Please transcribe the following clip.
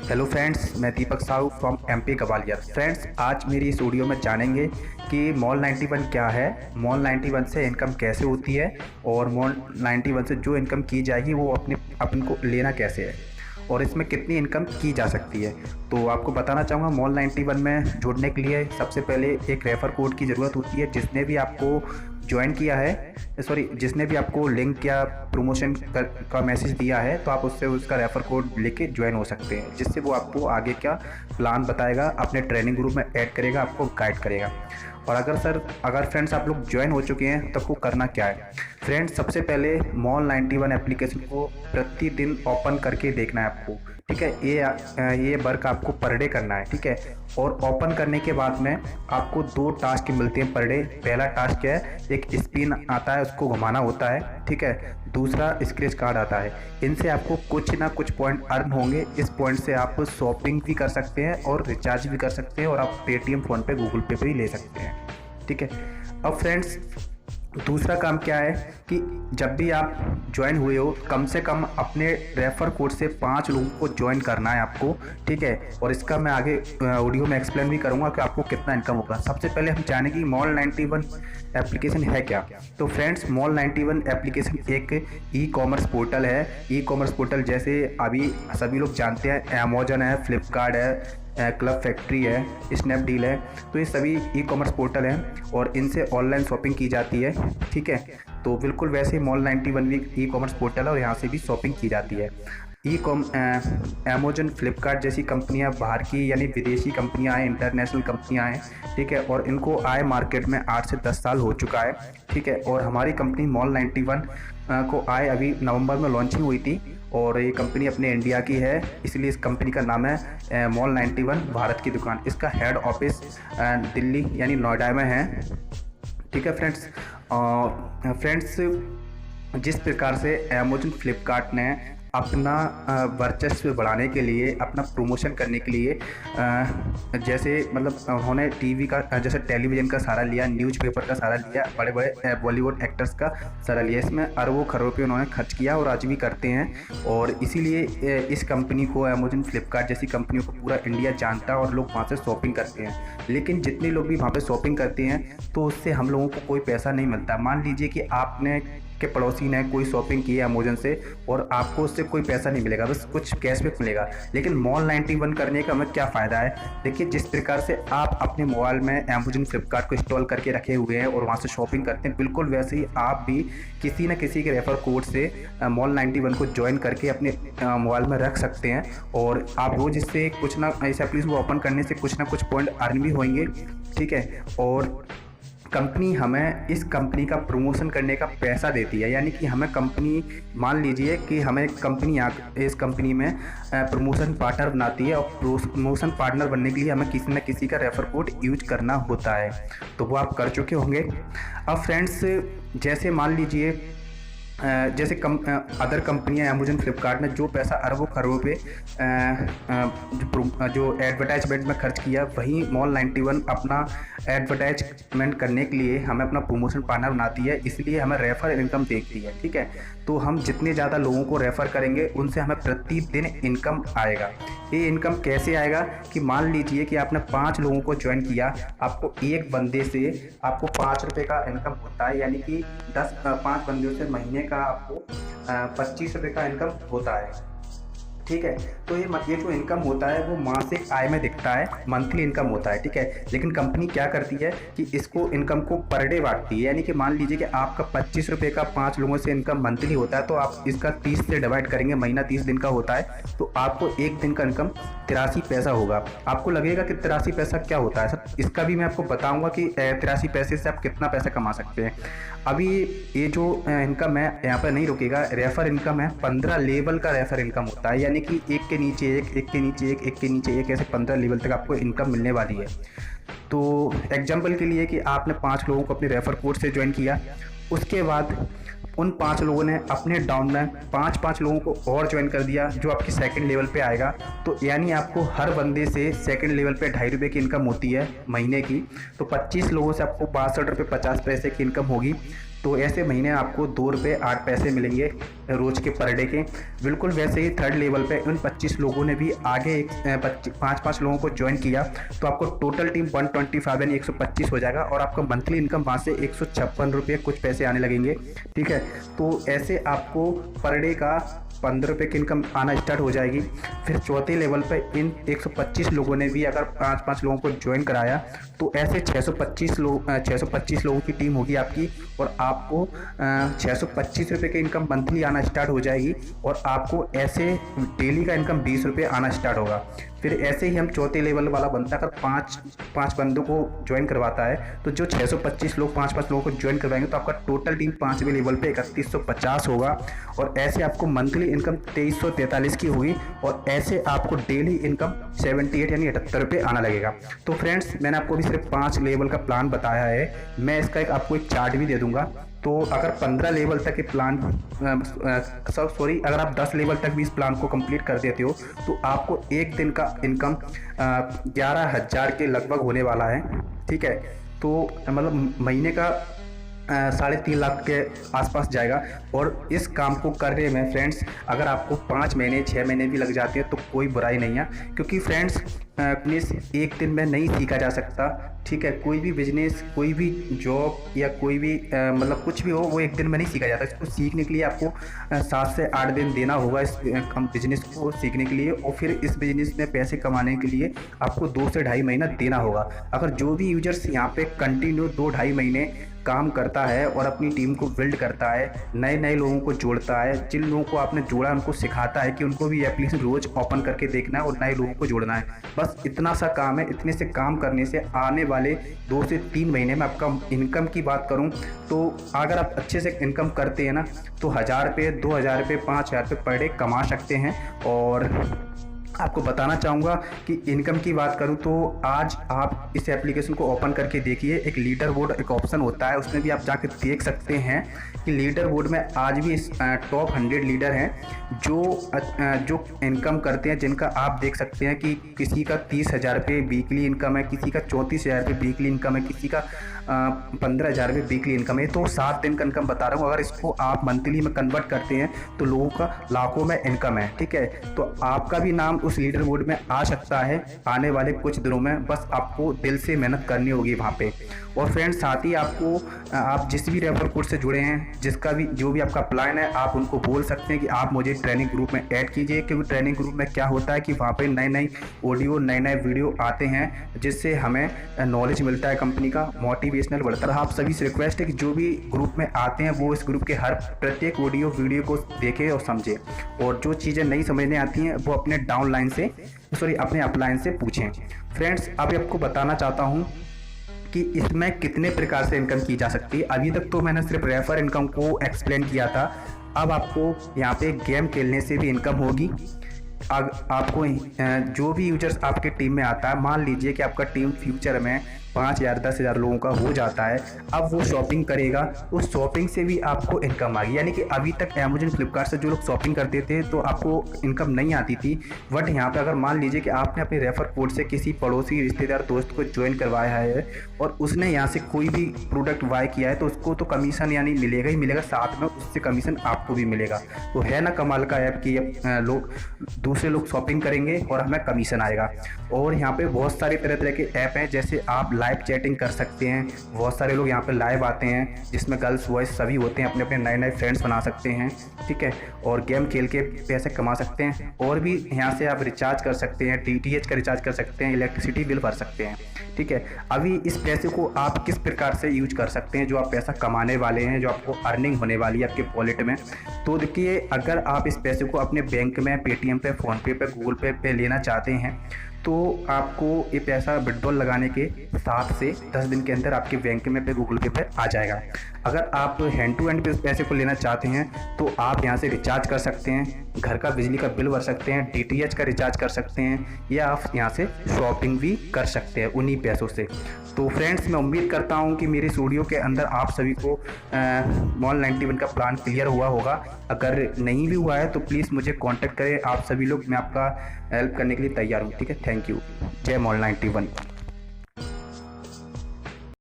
Hello friends, मैं Deepak Sahu from MP Gwalior. Friends, आज मेरी इस वीडियो में जानेंगे कि मॉल 91 क्या है, मॉल 91 से इनकम कैसे होती है और मॉल 91 से जो इनकम की जाएगी वो अपन को लेना कैसे है और इसमें कितनी इनकम की जा सकती है। तो आपको बताना चाहूँगा, मॉल 91 में जुड़ने के लिए सबसे पहले एक रेफ़र कोड की ज़रूरत होती है। जिसने भी आपको ज्वाइन किया है, जिसने भी आपको लिंक या प्रमोशन का मैसेज दिया है, तो आप उससे उसका रेफ़र कोड लेके ज्वाइन हो सकते हैं, जिससे वो आपको आगे का प्लान बताएगा, अपने ट्रेनिंग ग्रुप में ऐड करेगा, आपको गाइड करेगा। और अगर फ्रेंड्स आप लोग ज्वाइन हो चुके हैं तो आपको करना क्या है। फ्रेंड्स, सबसे पहले मॉल 91 एप्लीकेशन को प्रतिदिन ओपन करके देखना है आपको, ठीक है। ये वर्क आपको पर डे करना है, ठीक है। और ओपन करने के बाद में आपको 2 टास्क मिलते हैं पर डे। पहला टास्क क्या है, एक स्पिन आता है, उसको घुमाना होता है, ठीक है। दूसरा स्क्रैच कार्ड आता है। इनसे आपको कुछ ना कुछ पॉइंट अर्न होंगे। इस पॉइंट से आप शॉपिंग भी कर सकते हैं और रिचार्ज भी कर सकते हैं और आप पेटीएम, फ़ोनपे, गूगल पे भी ले सकते हैं, ठीक है। अब फ्रेंड्स, दूसरा काम क्या है कि जब भी आप ज्वाइन हुए हो, कम से कम अपने रेफ़र कोड से 5 लोगों को ज्वाइन करना है आपको, ठीक है। और इसका मैं आगे ऑडियो में एक्सप्लेन भी करूंगा कि आपको कितना इनकम होगा। सबसे पहले हम जानेंगे कि मॉल 91 एप्लीकेशन है क्या। तो फ्रेंड्स, मॉल 91 एप्लीकेशन एक ई कॉमर्स पोर्टल है। ई कॉमर्स पोर्टल जैसे अभी सभी लोग जानते हैं, अमेजन है, फ्लिपकार्ट है, क्लब फैक्ट्री है, स्नैपडील है। तो ये सभी ई कॉमर्स पोर्टल हैं और इनसे ऑनलाइन शॉपिंग की जाती है, ठीक है। तो बिल्कुल वैसे ही मॉल 91 भी ई कॉमर्स पोर्टल है और यहाँ से भी शॉपिंग की जाती है। अमेजन, फ्लिपकार्ट जैसी कंपनियां बाहर की यानी विदेशी कंपनियां हैं, इंटरनेशनल कंपनियां हैं, ठीक है। और इनको आए मार्केट में 8 से 10 साल हो चुका है, ठीक है। और हमारी कंपनी मॉल 91 को आए अभी नवंबर में लॉन्चिंग हुई थी और ये कंपनी अपने इंडिया की है, इसलिए इस कंपनी का नाम है मॉल 91 भारत की दुकान। इसका हेड ऑफिस दिल्ली यानी नोएडा में है, ठीक है फ्रेंड्स। फ्रेंड्स, जिस प्रकार से अमेजन, फ्लिपकार्ट ने अपना वर्चस्व बढ़ाने के लिए, अपना प्रमोशन करने के लिए जैसे मतलब उन्होंने टीवी का, जैसे टेलीविज़न का सहारा लिया, न्यूज़पेपर का सहारा लिया, बड़े बड़े बॉलीवुड एक्टर्स का सहारा लिया, इसमें अरबों खरबों रुपये उन्होंने खर्च किया और आज भी करते हैं। और इसीलिए इस कंपनी को, अमेजन, फ्लिपकार्ट जैसी कंपनियों को पूरा इंडिया जानता है और लोग वहाँ से शॉपिंग करते हैं। लेकिन जितने लोग भी वहाँ पे शॉपिंग करते हैं तो उससे हम लोगों को कोई पैसा नहीं मिलता। मान लीजिए कि आपने के पड़ोसी ने कोई शॉपिंग की है अमेजन से और आपको उससे कोई पैसा नहीं मिलेगा, बस कुछ कैशबैक मिलेगा। लेकिन मॉल 91 करने का हमें क्या फ़ायदा है। देखिए, जिस प्रकार से आप अपने मोबाइल में अमेजन, फ्लिपकार्ट को इंस्टॉल करके रखे हुए हैं और वहाँ से शॉपिंग करते हैं, बिल्कुल वैसे ही आप भी किसी न किसी के रेफर कोड से मॉल 91 को ज्वाइन करके अपने मोबाइल में रख सकते हैं। और आप रोज़ इससे कुछ ना, इस एप्लीकेशन को ओपन करने से कुछ ना कुछ पॉइंट अर्न भी होंगे, ठीक है। और कंपनी हमें इस कंपनी का प्रमोशन करने का पैसा देती है, यानी कि हमें कंपनी, मान लीजिए कि हमें कंपनी इस कंपनी में प्रमोशन पार्टनर बनाती है और प्रमोशन पार्टनर बनने के लिए हमें किसी न किसी का रेफर कोड यूज करना होता है। तो वो आप कर चुके होंगे। अब फ्रेंड्स, जैसे मान लीजिए जैसे अदर कंपनियां, अमेजन, फ्लिपकार्ट ने जो पैसा अरबों खरबों पे जो एडवर्टाइजमेंट में खर्च किया, वहीं मॉल 91 अपना एडवर्टाइजमेंट करने के लिए हमें अपना प्रमोशन पार्टनर बनाती है, इसलिए हमें रेफर इनकम देखती है, ठीक है। तो हम जितने ज़्यादा लोगों को रेफ़र करेंगे उनसे हमें प्रतिदिन इनकम आएगा। ये इनकम कैसे आएगा कि मान लीजिए कि आपने 5 लोगों को ज्वाइन किया, आपको एक बंदे से आपको 5 रुपये का इनकम होता है, यानी कि 5 बंदों से महीने का आपको 25 रुपये का इनकम होता है, ठीक है। तो ये जो इनकम होता है वो मासिक आय में दिखता है, मंथली इनकम होता है, ठीक है। लेकिन कंपनी क्या करती है कि इसको इनकम को पर डे बांटती है, यानी कि मान लीजिए कि आपका 25 रुपये का 5 लोगों से इनकम मंथली होता है, तो आप इसका 30 से डिवाइड करेंगे, महीना 30 दिन का होता है, तो आपको एक दिन का इनकम 83 पैसा होगा। आपको लगेगा कि 83 पैसा क्या होता है सर, इसका भी मैं आपको बताऊँगा कि 83 पैसे से आप कितना पैसा कमा सकते हैं। अभी ये जो इनकम है यहाँ पर नहीं रुकेगा, रेफर इनकम है, 15 लेवल का रेफर इनकम होता है, यानी कि एक के नीचे एक, एक के नीचे एक, एक के नीचे एक, ऐसे 15 लेवल तक आपको इनकम मिलने वाली है। तो एग्जाम्पल के लिए कि आपने 5 लोगों को अपने रेफर कोड से ज्वाइन किया, उसके बाद उन 5 लोगों ने अपने डाउन में 5 लोगों को और ज्वाइन कर दिया, जो आपकी सेकंड लेवल पे आएगा। तो यानी आपको हर बंदे से सेकंड लेवल पे 2.5 रुपये की इनकम होती है महीने की। तो 25 लोगों से आपको 62 रुपये 50 पैसे की इनकम होगी। तो ऐसे महीने आपको 2 रुपये 8 पैसे मिलेंगे। रोज के पर डे के। बिल्कुल वैसे ही थर्ड लेवल पे उन 25 लोगों ने भी आगे 5 लोगों को ज्वाइन किया, तो आपको टोटल टीम 125 यानी 125 हो जाएगा और आपका मंथली इनकम वहाँ से 156 रुपये कुछ पैसे आने लगेंगे। ठीक है, तो ऐसे आपको पर डे का 15 रुपये की इनकम आना स्टार्ट हो जाएगी। फिर चौथे लेवल पर इन 125 लोगों ने भी अगर 5 लोगों को ज्वाइन कराया तो ऐसे 625 लोगों की टीम होगी आपकी और आपको 625 रुपये की इनकम मंथली आना स्टार्ट हो जाएगी और आपको ऐसे डेली का इनकम 20 रुपये आना स्टार्ट होगा। फिर ऐसे ही हम चौथे लेवल वाला बनता है, अगर 5 बंदों को ज्वाइन करवाता है तो जो 625 लोग 5 लोगों को ज्वाइन करवाएंगे तो आपका टोटल टीम 5वें लेवल पे 3150 होगा और ऐसे आपको मंथली इनकम 2343 की होगी और ऐसे आपको डेली इनकम 78 यानी 78 रुपये आना लगेगा। तो फ्रेंड्स, मैंने आपको भी सिर्फ 5 लेवल का प्लान बताया है, मैं इसका आपको एक चार्ट भी दे दूंगा। तो अगर 15 लेवल तक के प्लान अगर आप 10 लेवल तक भी इस प्लान को कंप्लीट कर देते हो तो आपको एक दिन का इनकम 11,000 के लगभग होने वाला है। ठीक है, तो मतलब महीने का 3.5 लाख के आसपास जाएगा। और इस काम को करने में फ्रेंड्स अगर आपको 5 महीने 6 महीने भी लग जाते हैं तो कोई बुराई नहीं है, क्योंकि फ्रेंड्स बिजनेस एक दिन में नहीं सीखा जा सकता। ठीक है, कोई भी बिजनेस, कोई भी जॉब या कोई भी मतलब कुछ भी हो वो एक दिन में नहीं सीखा जाता। इसको सीखने के लिए आपको 7 से 8 दिन देना होगा इस बिजनेस को सीखने के लिए और फिर इस बिजनेस में पैसे कमाने के लिए आपको 2 से 2.5 महीना देना होगा। अगर जो भी यूजर्स यहाँ पे कंटिन्यू 2-2.5 महीने काम करता है और अपनी टीम को बिल्ड करता है, नए लोगों को जोड़ता है, जिन लोगों को आपने जोड़ा उनको सिखाता है कि उनको भी एप्लीकेशन रोज़ ओपन करके देखना है और नए लोगों को जोड़ना है, बस इतना सा काम है। इतने से काम करने से आने वाले 2 से 3 महीने में आपका इनकम की बात करूं तो अगर आप अच्छे से इनकम करते हैं ना तो 1000 रुपये, 2000 रुपये, 5000 रुपये पर डे कमा सकते हैं। और आपको बताना चाहूँगा कि इनकम की बात करूँ तो आज आप इस एप्लीकेशन को ओपन करके देखिए, एक लीडर बोर्ड एक ऑप्शन होता है, उसमें भी आप जाकर देख सकते हैं कि लीडर बोर्ड में आज भी टॉप 100 लीडर हैं जो इनकम करते हैं, जिनका आप देख सकते हैं कि किसी का 30,000 रुपये वीकली इनकम है, किसी का 34,000 रुपये वीकली इनकम है, किसी का 15,000 रुपये वीकली इनकम है। तो 7 दिन का इनकम बता रहा हूँ, अगर इसको आप मंथली में कन्वर्ट करते हैं तो लोगों का लाखों में इनकम है। ठीक है, तो आपका भी नाम उस लीडर बोर्ड में आ सकता है आने वाले कुछ दिनों में, बस आपको दिल से मेहनत करनी होगी वहाँ पे। और फ्रेंड्स साथ ही आपको आप जिस भी रेफर कोड से जुड़े हैं, जिसका भी जो भी आपका प्लान है, आप उनको बोल सकते हैं कि आप मुझे ट्रेनिंग ग्रुप में ऐड कीजिए, क्योंकि ट्रेनिंग ग्रुप में क्या होता है कि वहाँ पे नए ऑडियो नए वीडियो आते हैं जिससे हमें नॉलेज मिलता है कंपनी का, मोटिवेशनल बढ़ता है। आप सभी से रिक्वेस्ट है कि जो भी ग्रुप में आते हैं वो इस ग्रुप के हर प्रत्येक ऑडियो वीडियो को देखें और समझें, और जो चीज़ें नहीं समझने आती हैं वो अपने डाउनलाइन से अपने अपलाइन से पूछें। फ्रेंड्स अभी आपको बताना चाहता हूँ कि इसमें कितने प्रकार से इनकम की जा सकती है। अभी तक तो मैंने सिर्फ रेफर इनकम को एक्सप्लेन किया था, अब आपको यहाँ पे गेम खेलने से भी इनकम होगी। आपको जो भी यूजर्स आपके टीम में आता है, मान लीजिए कि आपका टीम फ्यूचर में 5,000 10,000 लोगों का हो जाता है, अब वो शॉपिंग करेगा, उस शॉपिंग से भी आपको इनकम आ गई। यानी कि अभी तक अमेजन फ्लिपकार्ट से जो लोग शॉपिंग करते थे तो आपको इनकम नहीं आती थी, बट यहाँ पे अगर मान लीजिए कि आपने अपने रेफर कोड से किसी पड़ोसी रिश्तेदार दोस्त को ज्वाइन करवाया है और उसने यहाँ से कोई भी प्रोडक्ट बाय किया है तो उसको तो कमीशन यानी मिलेगा ही मिलेगा, साथ में उससे कमीशन आपको भी मिलेगा। तो है ना कमाल का ऐप कि लोग दूसरे लोग शॉपिंग करेंगे और हमें कमीशन आएगा। और यहाँ पे बहुत सारे तरह के ऐप हैं, जैसे आप लाइव चैटिंग कर सकते हैं, बहुत सारे लोग यहाँ पे लाइव आते हैं जिसमें गर्ल्स बॉयज़ सभी होते हैं, अपने अपने नए फ्रेंड्स बना सकते हैं। ठीक है, और गेम खेल के पैसे कमा सकते हैं। और भी यहाँ से आप रिचार्ज कर सकते हैं, DTH का रिचार्ज कर सकते हैं, इलेक्ट्रिसिटी बिल भर सकते हैं। ठीक है, अभी इस पैसे को आप किस प्रकार से यूज कर सकते हैं, जो आप पैसा कमाने वाले हैं, जो आपको अर्निंग होने वाली है आपके वॉलेट में। तो देखिए, अगर आप इस पैसे को अपने बैंक में, पेटीएम पे, फ़ोनपे पे, गूगल पे लेना चाहते हैं तो आपको ये पैसा विड्रॉल लगाने के 7 से 10 दिन के अंदर आपके बैंक में पे, गूगल पे पर आ जाएगा। अगर आप हैंड टू हैंड पैसे को लेना चाहते हैं तो आप यहाँ से रिचार्ज कर सकते हैं, घर का बिजली का बिल भर सकते हैं, DTH का रिचार्ज कर सकते हैं, या आप यहाँ से शॉपिंग भी कर सकते हैं उन्हीं पैसों से। तो फ्रेंड्स मैं उम्मीद करता हूँ कि मेरी स्टूडियो के अंदर आप सभी को मॉल 91 का प्लान क्लियर हुआ होगा। अगर नहीं भी हुआ है तो प्लीज़ मुझे कांटेक्ट करें आप सभी लोग, मैं आपका हेल्प करने के लिए तैयार हूँ। ठीक है, थैंक यू। जय मॉल 91।